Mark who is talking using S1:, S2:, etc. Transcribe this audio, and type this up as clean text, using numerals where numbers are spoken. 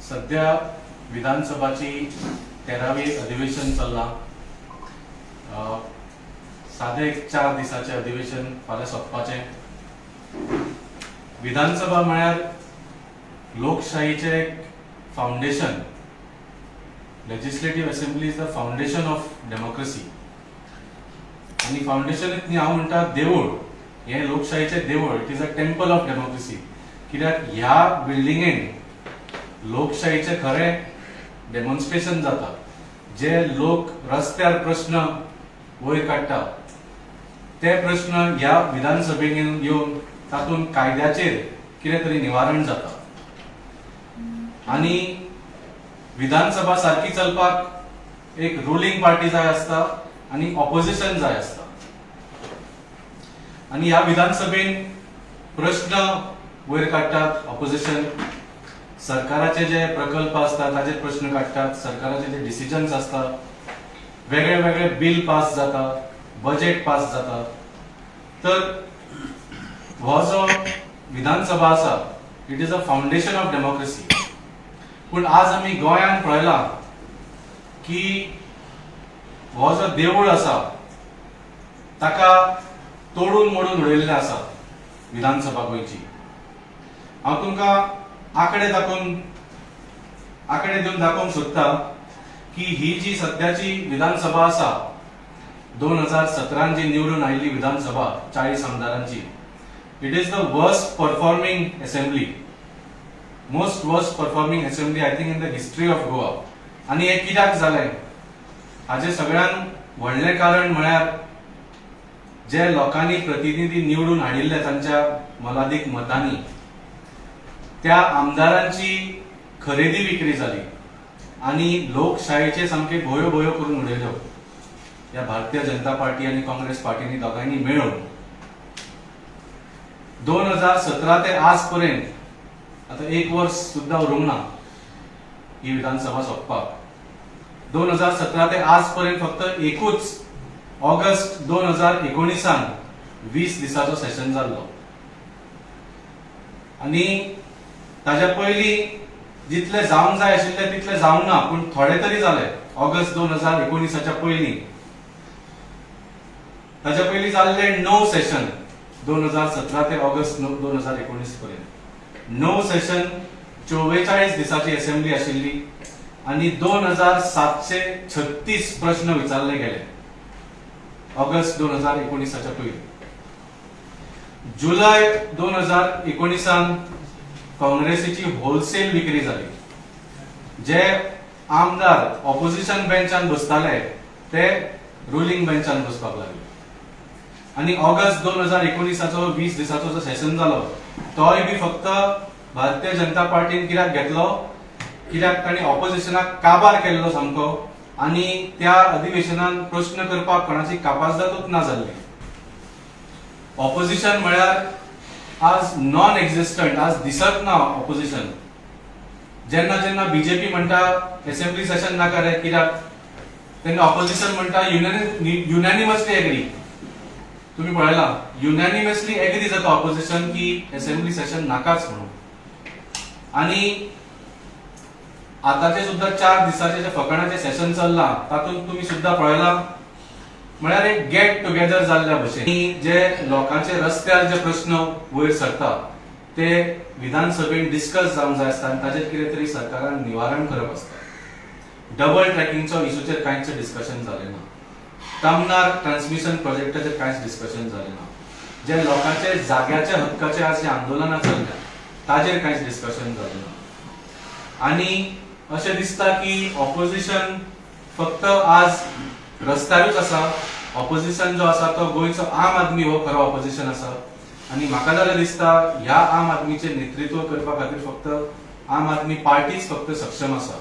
S1: सध्या विधानसभाची 13वी अधिवेशन चल्ला. साधे 4 दिसाचे अधिवेशन फाल्यां सोंपपाचें. विधानसभा म्हळ्यार लोकशाहीचे foundation. Legislative assembly is the foundation of democracy. आणि फाउंडेशन हांव म्हणटा देवूळ. हे लोकशाहीचे देवूळ. It is a temple of democracy. कित्याक ह्या बिल्डिंगेन लोकशाहीचे खरें डेमॉन्स्ट्रेशन जाता. जे लोक रस्त्यार प्रश्न वयर काडटा ते प्रश्न ह्या विधानसभेन येवन तातूंत कायद्याचेर कितें तरी निवारण जाता. आणि विधानसभा सारकी चलपाक एक रुलिंग पार्टी जाय आसता आणि ऑपोजिशन जाय आसता. आणि ह्या विधानसभेन प्रश्न वयर काडटात ऑपोजिशन. सरकाराचे जे प्रकल्प असतात ताचे प्रश्न काडटात. सरकाराचे जे डिसिजन्स असतात, वेगळे वेगळे बिल पास जाता, बजेट पास जाता. तर हो जो विधानसभा आसा it is a foundation of democracy. पण आज आमी गोंयांत पळयला की हो जो देवूळ आसा ताका तोडून मोडून उडयल्लें आसा विधानसभा गोंयची. हांव तुमकां आकडे दिवन दाखोवंक सोदता की ही जी सध्याची विधानसभा आसा 2017 जी निवडून आयिल्ली विधानसभा 40 आमदारांची, it is the worst performing assembly. Most worst performing assembly I think in the history of Goa. आणि हे कित्याक जालें हाचे सगळ्यान व्हडलें कारण म्हळ्यार जे लोकांनी प्रतिनिधी निवडून हाडिल्ले तांच्या मोलादीक मतांनी त्या आमदारांची खरेदी विक्री जाली आणि लोकशाहीचे सामके भोयो भोयो करून उडयल्यो या भारतीय जनता पार्टी आणि काँग्रेस पार्टीनी दोगांनी मेळून. 2017 ते आज पर्यंत आता 1 वर्ष सुद्धा उरूंक ना ही विधानसभा सोंपपाक. 2017 ते आज पर्यंत फक्त एकूच ऑगस्ट 2019 20 दिसाचो सेशन जाल्लो. आणि ताच्या पयलीं जितले जावंक जाय आशिल्ले तितले जावंक ना, पूण थोडे तरी जाले. ऑगस्ट 2019च्या पयलीं ताच्या पयलीं जाल्ले 9 सेशन 2017 ते ऑगस्ट 2019 पर्यंत 9 सेशन 44 दिसाची असेंब्ली आशिल्ली. आणि 2736 प्रश्न विचारले गेले ऑगस्ट 2019च्या पयलीं. जुलय 2019 काँग्रेसीची होलसेल विक्री जाली. जे आमदार ऑपोजिशन बेंचान बसताले ते रुलिंग बेंचान बसपाक लागले. आणि ऑगस्ट 2019 20 दिसाचो जो सेशन जालो तोय बी फक्त भारतीय जनता पार्टीन कित्याक घेतलो कित्याक तांणी ऑपोजिशनाक काबार केल्लो सामको. आणि त्या अधिवेशनान प्रश्न करपाक कोणाची कापाजदादूच ना जाल्ली. ऑपोजिशन म्हळ्यार आज नॉन एक्झिस्टंट, आज दिसत ना ऑपोजिशन. जेन्ना जेन्ना बीजेपी म्हणटा असेंब्ली सेशन नाका रे कित्याक तेन्ना ऑपोजिशन म्हणटा युनॅनिमसली एग्री. तुम्ही पळयला युनॅनिमसली एग्री जाता ऑपोजिशन की असेंब्ली सेशन नाकाच म्हणून. आणि आताचे सुद्धा 4 दिसाचे जे फकाणाचे सेशन चल्ला तातूंत तुम्ही सुद्धा पळयला म्हळ्यार एक गेट टुगेदर जाल्ल्या भशेन जे लोकांचे रस्त्यार जे प्रश्न वयर सरता ते विधानसभेन डिस्कस जावंक जाय आसता आणि ताचेर कितें तरी सरकारान निवारण करप आसता. डबल ट्रॅकिंगचो इशूचेर कांयच डिस्कशन जालें ना. तामनार ट्रान्समिशन प्रोजेक्टाचेर कांयच डिस्कशन जालें ना. जे लोकांचे जाग्याचे हक्काचे आज जे आंदोलनां चल्ल्या ताचेर कांयच डिस्कशन जालें ना. आणि अशें दिसता की ऑपोजिशन फक्त आज रस्त्यारूच आसा. ऑपोजिशन जो आसा तो गोंयचो आम आदमी हो खरो ऑपोजिशन आसा. आणि म्हाका जाल्यार दिसता ह्या आम आदमीचे नेतृत्व करपा खातीर फक्त आम आदमी पार्टीच फक्त सक्षम आसा.